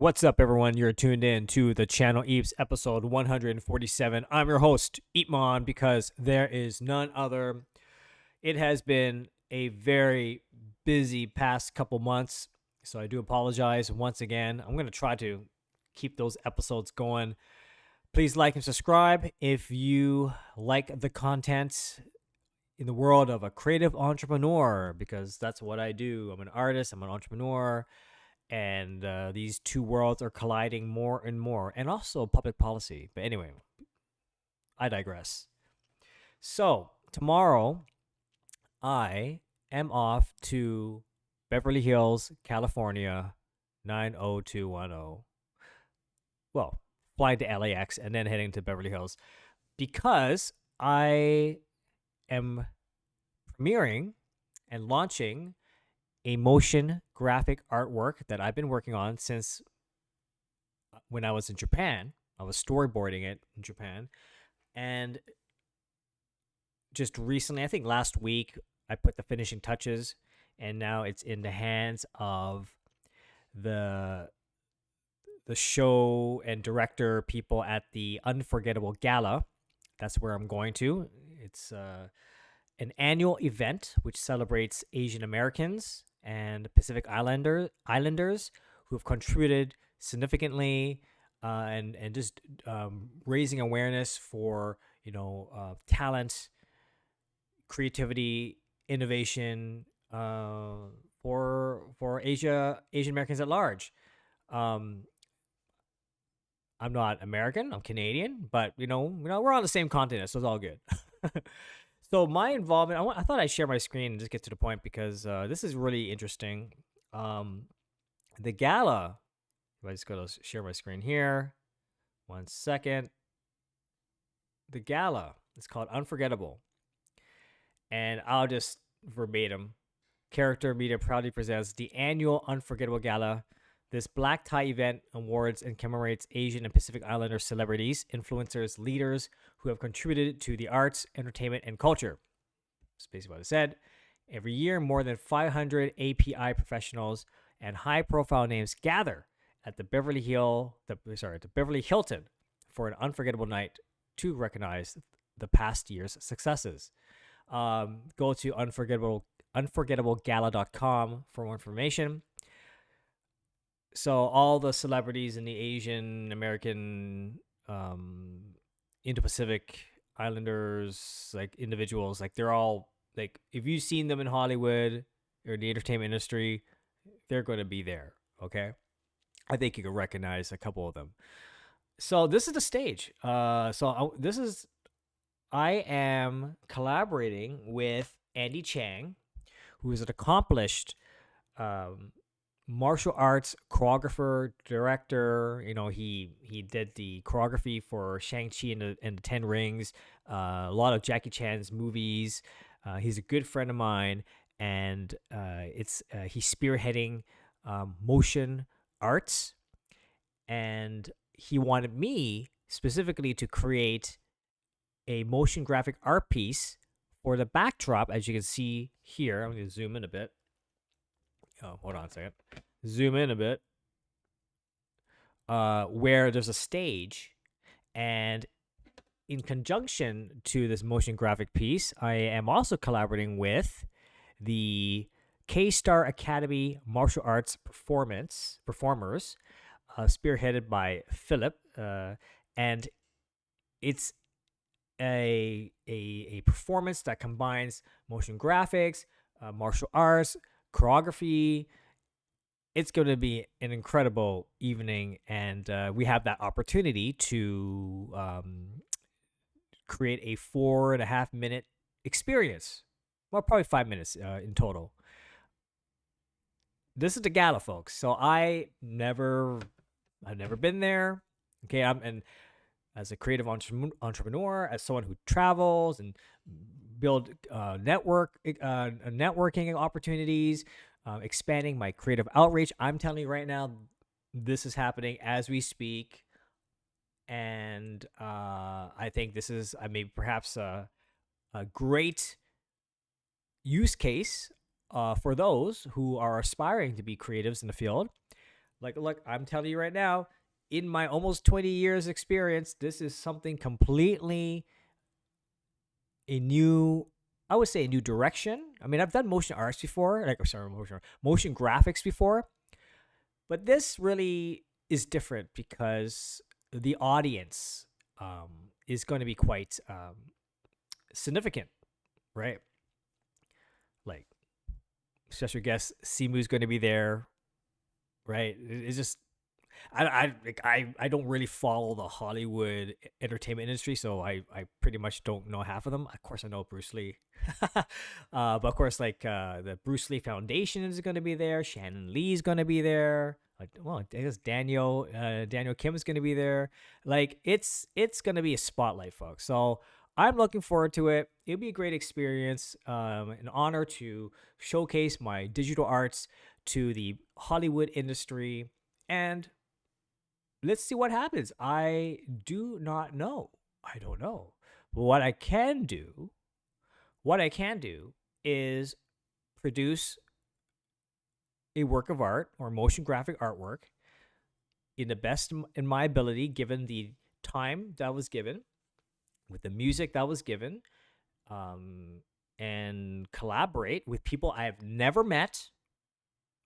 What's up, everyone? You're tuned in to the channel Eps episode 147. I'm your host, EEPMON, because there is none other. It has been a very busy past couple months, so I do apologize once again. I'm going to try to keep those episodes going. Please like and subscribe if you like the content in the world of a creative entrepreneur, because that's what I do. I'm an artist, I'm an entrepreneur, and these two worlds are colliding more and more, and also public policy. But anyway, I digress. So tomorrow I am off to Beverly Hills, California, 90210. Well, flying to LAX and then heading to Beverly Hills because I am premiering and launching a motion graphic artwork that I've been working on since when I was in Japan. I was storyboarding it in Japan. And just recently, I think last week, I put the finishing touches, and now it's in the hands of the show and director people at the Unforgettable Gala. That's where I'm going to. It's an annual event which celebrates Asian Americans and Pacific Islanders who have contributed significantly, and just raising awareness for talent, creativity, innovation, for Asian Americans at large. Um, I'm not American. I'm Canadian, but we're on the same continent, so it's all good. So my involvement, I thought I'd share my screen and just get to the point because this is really interesting. Um, the gala. If I just go to share my screen here, 1 second. The gala is called Unforgettable, and I'll just verbatim. Character Media proudly presents the annual Unforgettable Gala. This black tie event awards and commemorates Asian and Pacific Islander celebrities, influencers, leaders who have contributed to the arts, entertainment, and culture. That's basically what I said. Every year, more than 500 API professionals and high-profile names gather at the Beverly Hilton for an unforgettable night to recognize the past year's successes. Go to unforgettablegala.com for more information. So all the celebrities in the Asian American, Indo-Pacific Islanders, like individuals, like they're all like, if you've seen them in Hollywood or the entertainment industry, they're going to be there. Okay, I think you can recognize a couple of them. So this is the stage. I am collaborating with Andy Chang, who is an accomplished um, martial arts choreographer, director. He did the choreography for Shang-Chi and the Ten Rings, a lot of Jackie Chan's movies. He's a good friend of mine, and he's spearheading motion arts, and he wanted me specifically to create a motion graphic art piece for the backdrop, as you can see here. I'm going to zoom in a bit. Oh, hold on a second. Zoom in a bit. Where there's a stage, and in conjunction to this motion graphic piece, I am also collaborating with the K-Star Academy Martial Arts performers, spearheaded by Philip, and it's a performance that combines motion graphics, martial arts, choreography. It's going to be an incredible evening, and we have that opportunity to create a 4.5 minute experience. Well, probably 5 minutes in total. This is the gala, folks. So I've never been there. Okay, and as a creative entrepreneur, as someone who travels and build networking opportunities, expanding my creative outreach. I'm telling you right now, this is happening as we speak, and I think this is maybe perhaps a great use case for those who are aspiring to be creatives in the field. Like, look, I'm telling you right now, in my almost 20 years experience, this is something completely a new, I would say, a new direction. I mean, I've done motion arts before, like, sorry, motion graphics before, but this really is different because the audience is going to be quite significant, right? Like, special guest Simu's going to be there, right? It's just I don't really follow the Hollywood entertainment industry, so I pretty much don't know half of them. Of course, I know Bruce Lee, but of course, like the Bruce Lee Foundation is going to be there. Shannon Lee is going to be there. Well, I guess Daniel Kim is going to be there. Like it's going to be a spotlight, folks. So I'm looking forward to it. It'll be a great experience. An honor to showcase my digital arts to the Hollywood industry, and let's see what happens. I do not know. I don't know. But what I can do is produce a work of art or motion graphic artwork in the best in my ability, given the time that was given, with the music that was given, um, and collaborate with people I've never met.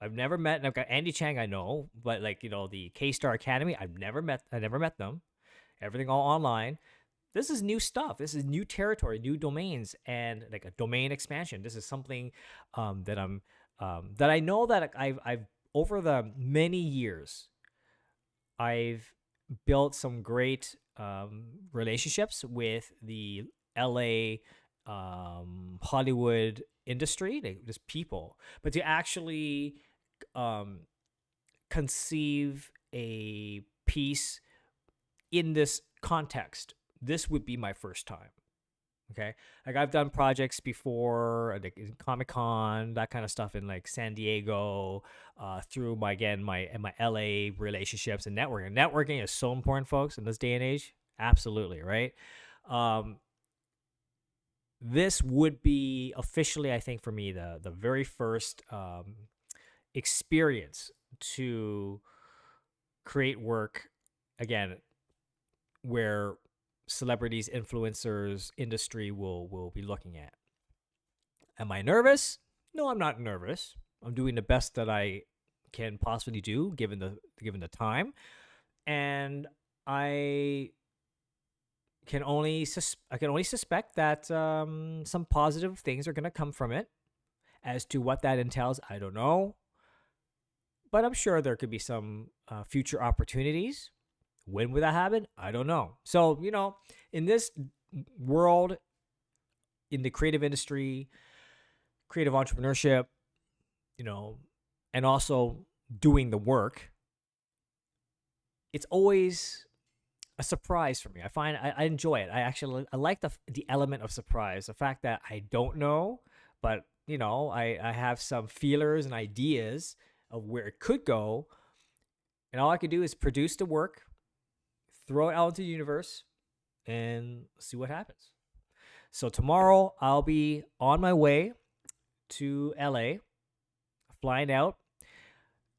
And I've got Andy Chang, I know, but like, the K-Star Academy, I never met them. Everything all online. This is new stuff. This is new territory, new domains, and like a domain expansion. This is something that that I know that I've over the many years, I've built some great relationships with the LA Hollywood industry, like just people, but to actually um, conceive a piece in this context, this would be my first time. Okay, like I've done projects before, like in Comic Con, that kind of stuff in like San Diego, through my LA relationships and networking. Networking is so important, folks, in this day and age. Absolutely, right? Um, this would be officially, I think, for me, the very first experience to create work again where celebrities, influencers, industry will be looking at. Am I nervous? No, I'm not nervous. I'm doing the best that I can possibly do given the time, and I I can only suspect that some positive things are going to come from it. As to what that entails, I don't know, but I'm sure there could be some future opportunities. When would that happen? I don't know. So, in this world, in the creative industry, creative entrepreneurship, you know, and also doing the work, it's always a surprise for me. I find I enjoy it. I like the element of surprise, the fact that I don't know, but I have some feelers and ideas of where it could go, and all I could do is produce the work, throw it out into the universe, and see what happens. So tomorrow I'll be on my way to LA, flying out.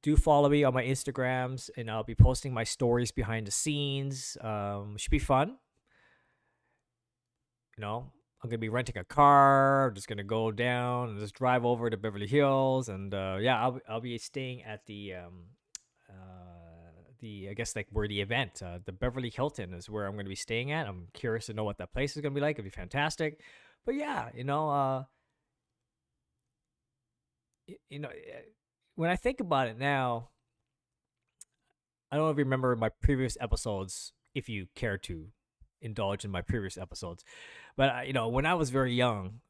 Do follow me on my Instagrams, and I'll be posting my stories behind the scenes. Should be fun. I'm gonna be renting a car. I'm just gonna go down and just drive over to Beverly Hills, and yeah, I'll be staying at I guess like where the event, the Beverly Hilton is where I'm gonna be staying at. I'm curious to know what that place is gonna be like. It'll be fantastic. But yeah, when I think about it now, I don't know if you remember my previous episodes. If you care to indulge in my previous episodes, but when I was very young,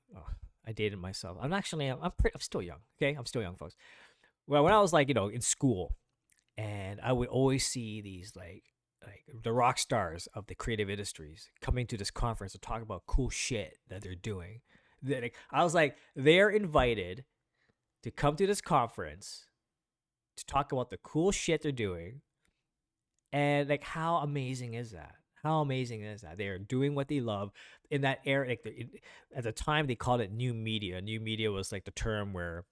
I dated myself. I'm still young. Okay, I'm still young, folks. Well, when I was like in school, and I would always see these like the rock stars of the creative industries coming to this conference to talk about cool shit that they're doing. I was like, they're invited to come to this conference to talk about the cool shit they're doing, and like how amazing is that? How amazing is that? They are doing what they love in that era. At the time, they called it new media. New media was like the term where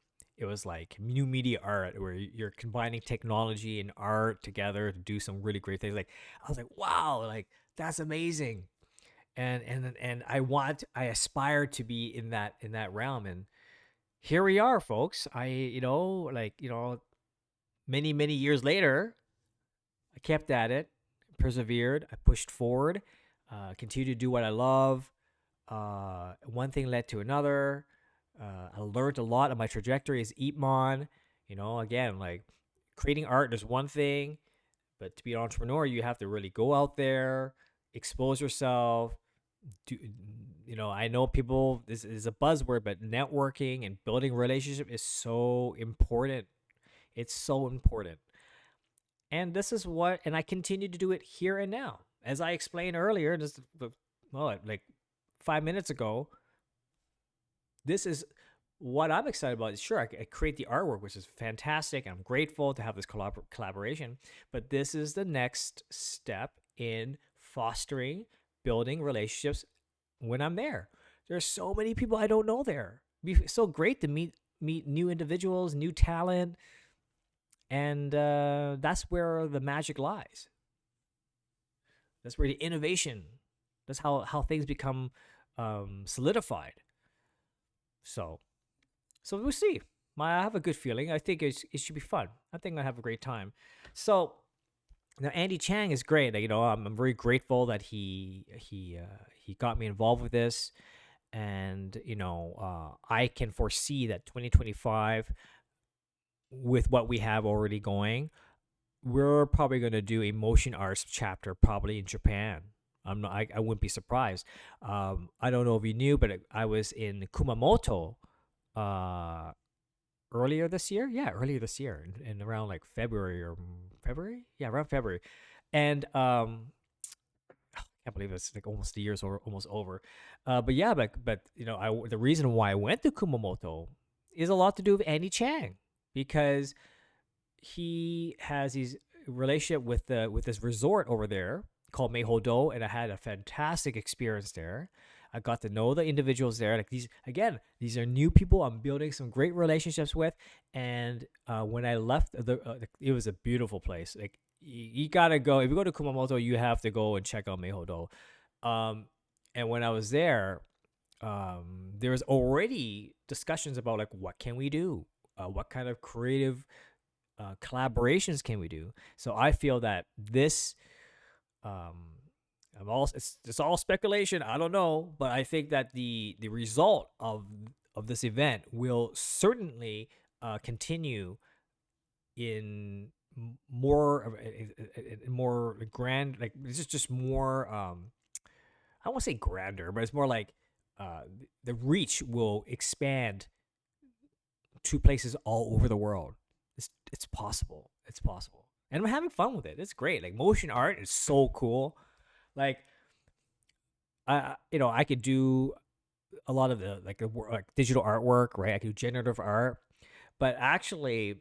it was like new media art where you're combining technology and art together to do some really great things. Like I was like, wow, like that's amazing. And I aspire to be in that realm. And here we are, folks. Many years later, I kept at it, persevered, I pushed forward, continued to do what I love. One thing led to another. I learned a lot of my trajectory as EEPMON. Again, like creating art is one thing, but to be an entrepreneur, you have to really go out there, expose yourself. Do, I know people, this is a buzzword, but networking and building relationship is so important. It's so important. And this is and I continue to do it here and now. As I explained earlier, like 5 minutes ago, this is what I'm excited about. Sure, I create the artwork, which is fantastic. I'm grateful to have this collaboration, but this is the next step in fostering, building relationships when I'm there. There's so many people I don't know there. It'd be so great to meet new individuals, new talent, and that's where the magic lies. That's where the innovation. That's how things become solidified. So we'll see. I have a good feeling. I think it should be fun. I think I have a great time. So now Andy Chang is great. I'm very grateful that he got me involved with this, and I can foresee that 2025, with what we have already going, we're probably going to do a motion arts chapter probably in Japan. I wouldn't be surprised. I don't know if you knew, but I was in Kumamoto earlier this year. Yeah, earlier this year, in around like February. Yeah, around February, and I can't believe it's like almost the year's almost over. But yeah, but the reason why I went to Kumamoto is a lot to do with Andy Chang, because he has his relationship with this resort over there called Meihodo, and I had a fantastic experience there. I got to know the individuals there. Like these are new people I'm building some great relationships with. And when I left, it was a beautiful place. Like you gotta go. If you go to Kumamoto, you have to go and check out Meihodo. And when I was there, there was already discussions about like what can we do, what kind of creative collaborations can we do. So I feel that this it's all speculation. I don't know, but I think that the result of this event will certainly continue in more grand. Like this is just more. I don't want to say grander, but it's more like the reach will expand to places all over the world. It's possible. It's possible, and I'm having fun with it. It's great. Like motion art is so cool. Like I could do a lot of the like digital artwork, right? I could do generative art, but actually,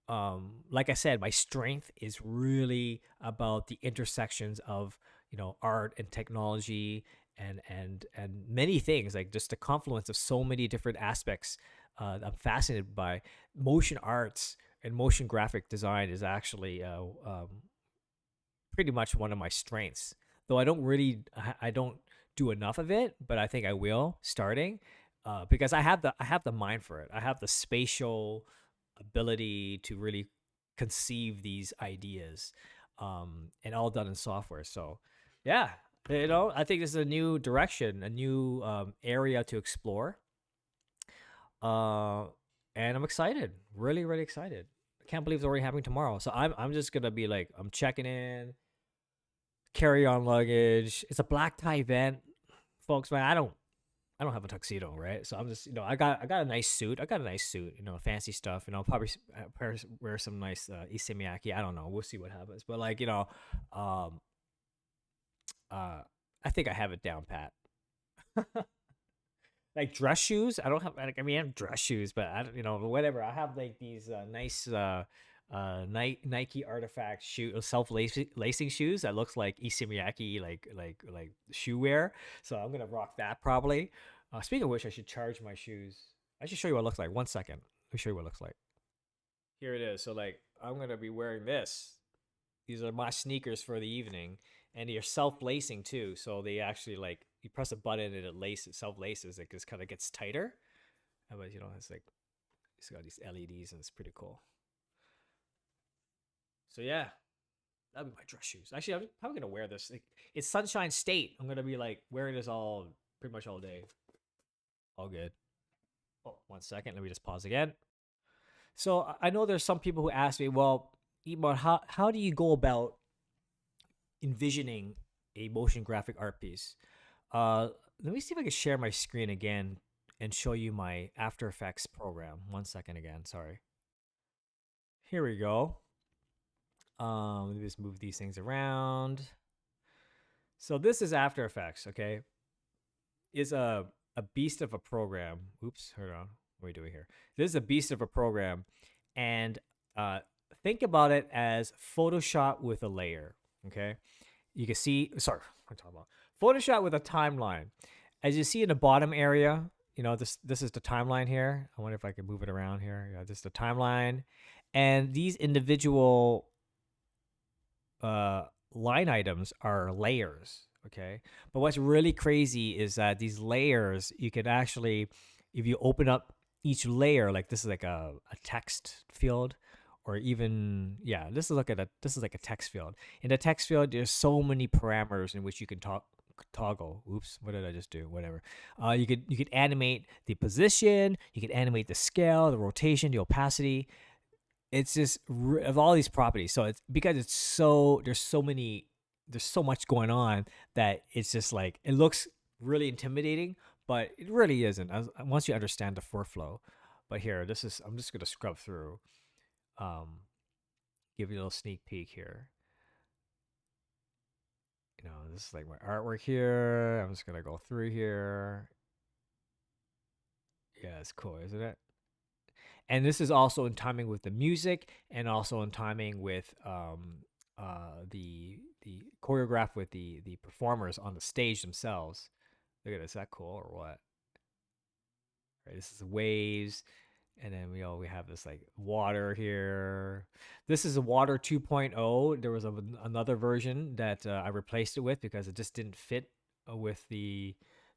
like I said, my strength is really about the intersections of art and technology and many things, like just the confluence of so many different aspects. I'm fascinated by motion arts, and motion graphic design is actually pretty much one of my strengths. Though I don't do enough of it, but I think I will starting, because I have the mind for it. I have the spatial ability to really conceive these ideas, and all done in software. So, yeah, I think this is a new direction, a new area to explore, uh, and I'm excited, really, really excited. I can't believe it's already happening tomorrow. So I'm just gonna be like, I'm checking in, carry on luggage. It's a black tie event, folks. Man, I don't have a tuxedo, right? So I'm just, I got a nice suit. I got a nice suit, fancy stuff. I'll probably wear some nice isemiyaki. I don't know. We'll see what happens. But like, um, I think I have it down pat. Like dress shoes, I don't have. Like, I mean, I have dress shoes, but I don't, whatever. I have like these nice Nike artifact self lacing shoes that looks like isemiyaki, like shoe wear. So I'm gonna rock that probably. Speaking of which, I should charge my shoes. I should show you what it looks like. 1 second. me show you what it looks like. Here it is. So like I'm gonna be wearing this. These are my sneakers for the evening, and they're self-lacing too. So they actually like you press a button and it laces self-laces. It just kind of gets tighter. But it's like it's got these LEDs and it's pretty cool. So yeah, that'd be my dress shoes. Actually, I'm probably gonna wear this. Like, it's Sunshine State. I'm gonna be like wearing this all pretty much all day. All good. Oh, 1 second. Let me just pause again. So I know there's some people who ask me, well, Iman, how do you go about envisioning a motion graphic art piece? Uh, Let me see if I can share my screen again and show you my After Effects program. 1 second again. Sorry. Here we go. Let me just move these things around. So this is After Effects. Okay, is a beast of a program. Oops, hold on. What are we doing here? This is a beast of a program, and think about it as Photoshop with a layer. Okay, you can see. Sorry, I'm talking about Photoshop with a timeline. As you see in the bottom area, this is the timeline here. I wonder if I can move it around here. Yeah, this is the timeline, and these individual line items are layers. Okay, but what's really crazy is that these layers, you can actually, if you open up each layer, like this is like a text field, or even yeah, this is like a text field. In the text field, there's so many parameters in which you can toggle. Oops, what did I just do? Whatever. You could animate the position, you could animate the scale, the rotation, the opacity. It's just of all these properties. So it's because it's so there's so much going on that it's just like it looks really intimidating, but it really isn't once you understand the workflow. But here, I'm just gonna scrub through, um, give you a little sneak peek here. This is like my artwork here. I'm just gonna go through here. Yeah, it's cool, isn't it? And this is also in timing with the music, and also in timing with the choreograph with the performers on the stage themselves. Look at this, is that cool or what? Right, this is waves, and then we have this like water here. This is a water 2.0. There was another version that I replaced it with because it just didn't fit with the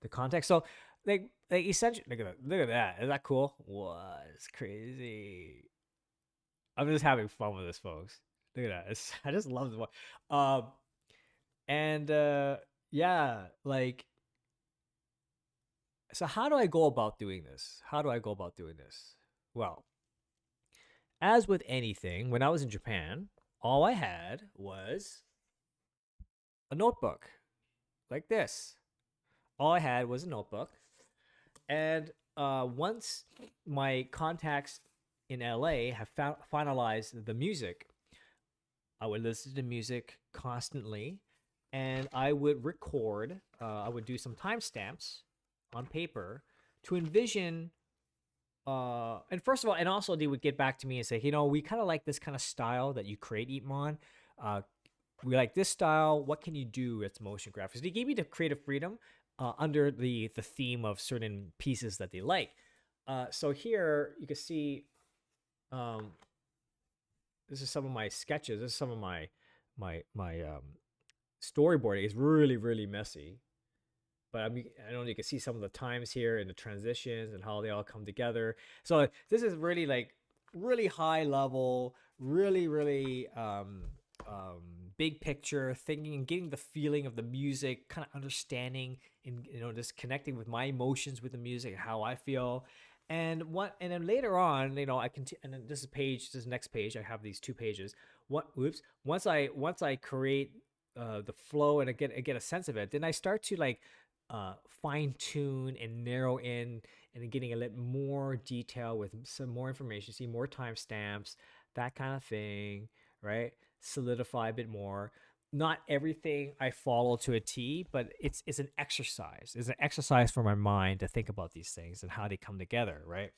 context. So like essentially, look at that. Is that cool? What? It's crazy. I'm just having fun with this, folks. Look at that. I just love this one. Um, and yeah, like, so how do I go about doing this? How do I go about doing this? Well, as with anything, when I was in Japan, all I had was a notebook like this. All I had was a notebook. And once my contacts in LA have finalized the music, I would listen to music constantly, and I would record. I would do some timestamps on paper to envision. And first of all, and also they would get back to me and say, we kind of like this kind of style that you create, EEPMON. We like this style. What can you do with motion graphics? They gave me the creative freedom under the theme of certain pieces that they like. So here you can see, this is some of my sketches. This is some of my storyboarding. It's really really messy, but I know you can see some of the times here and the transitions and how they all come together. So this is really like really high level, really really big picture thinking, getting the feeling of the music, kind of understanding and just connecting with my emotions with the music, how I feel. And then later on, I can and then this next page, I have these two pages. Once I create the flow and I get a sense of it, then I start to like fine tune and narrow in, and getting a little more detail with some more information, see more timestamps, that kind of thing, right? Solidify a bit more. Not everything I follow to a T, but it's an exercise. It's an exercise for my mind to think about these things and how they come together, right?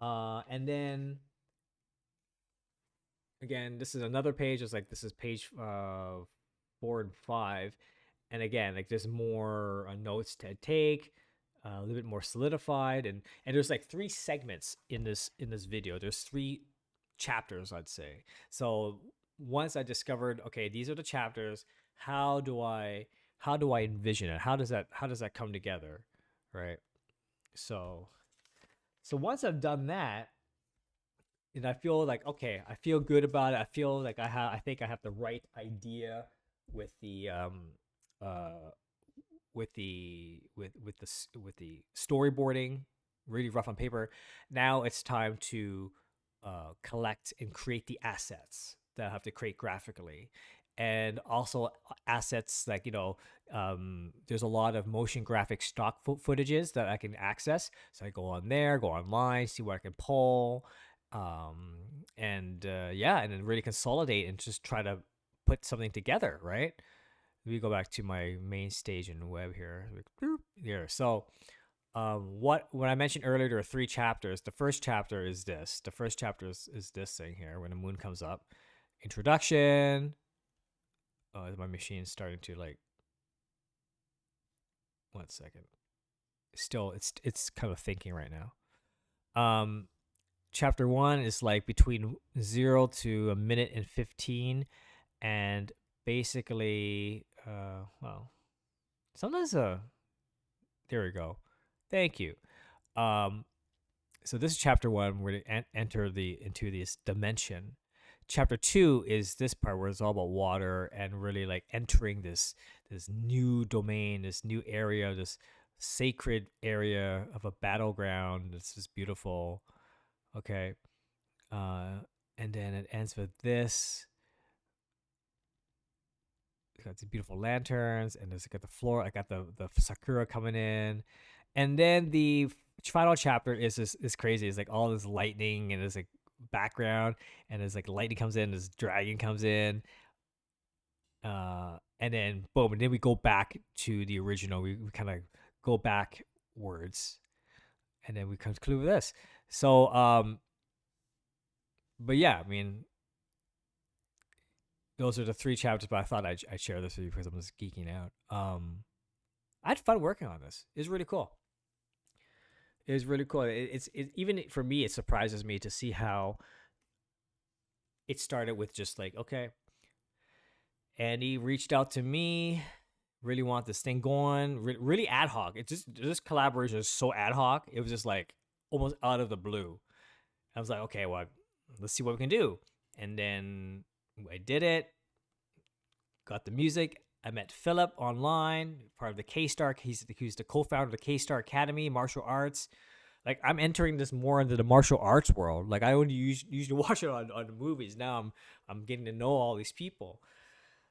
And then again, this is another page. It's like this is page 4 and 5, and again, like there's more notes to take. a little bit more solidified, and there's like three segments in this video. There's three chapters, I'd say. So once I discovered, okay, these are the chapters, how do I envision it? How does that come together, right? So once I've done that, and I feel like, okay, I feel good about it. I feel like I think I have the right idea with the uh with the storyboarding, really rough on paper. Now it's time to collect and create the assets that I have to create graphically, and also assets like, there's a lot of motion graphic stock footages that I can access. So I go on there, go online, see what I can pull, and yeah, and then really consolidate and just try to put something together, right? We go back to my main stage in web here. Here. So what when I mentioned earlier, there are three chapters. The first chapter is this. The first chapter is this thing here when the moon comes up. Introduction. Oh, my machine's starting to like 1 second. Still, it's kind of thinking right now. Chapter 1 is like between 0 to a minute and 15, and basically, well, sometimes there we go. Thank you. So this is chapter 1. We're going to enter into this dimension. Chapter 2 is this part where it's all about water and really like entering this new domain, this new area, this sacred area of a battleground. It's just beautiful. Okay. And then it ends with this. It's got these beautiful lanterns, and there's got the floor. I got the sakura coming in, and then the final chapter is crazy. It's like all this lightning, and there's like background, and there's like lightning comes in, this dragon comes in, and then boom, and then we go back to the original. We kind of go backwards, and then we conclude with this. So but yeah, I mean, those are the three chapters, but I thought I'd share this with you because I'm just geeking out. I had fun working on this. It's really cool. It's really cool. It's even for me, it surprises me to see how it started with just like, okay, Andy reached out to me, really want this thing going, really ad hoc. It just, this collaboration is so ad hoc. It was just like almost out of the blue. I was like, okay, well, let's see what we can do. And then I did it, got the music. I met Philip online, part of the K-Star. He's the co-founder of the K-Star Academy, martial arts. Like, I'm entering this more into the martial arts world. Like, I only usually watch it on the movies. Now I'm getting to know all these people.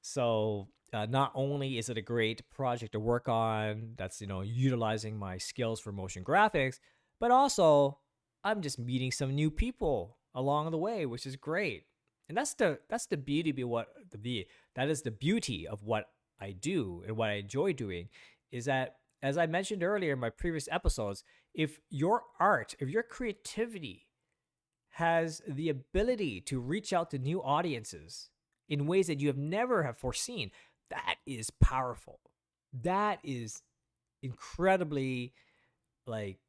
So not only is it a great project to work on, that's, utilizing my skills for motion graphics, but also I'm just meeting some new people along the way, which is great. And that's the beauty that is the beauty of what I do and what I enjoy doing, is that, as I mentioned earlier in my previous episodes, if your art, if your creativity has the ability to reach out to new audiences in ways that you have never have foreseen, that is powerful. That is incredibly like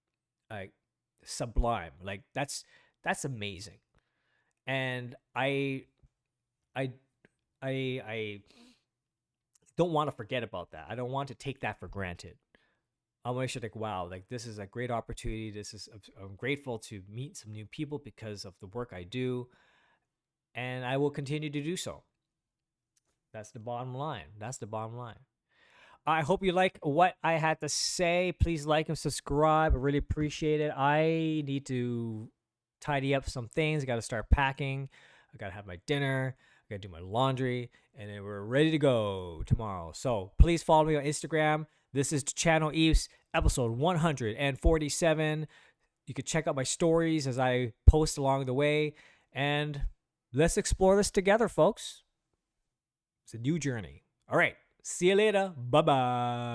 sublime. Like that's amazing. And I don't want to forget about that. I don't want to take that for granted. I want to think, wow, like this is a great opportunity. I'm grateful to meet some new people because of the work I do, and I will continue to do so. That's the bottom line. I hope you like what I had to say. Please like and subscribe. I really appreciate it. I need to tidy up some things. I got to start packing. I got to have my dinner. I got to do my laundry, and then we're ready to go tomorrow. So please follow me on Instagram. This is Channel Eps, episode 147. You can check out my stories as I post along the way, and let's explore this together, folks. It's a new journey. All right. See you later. Bye-bye.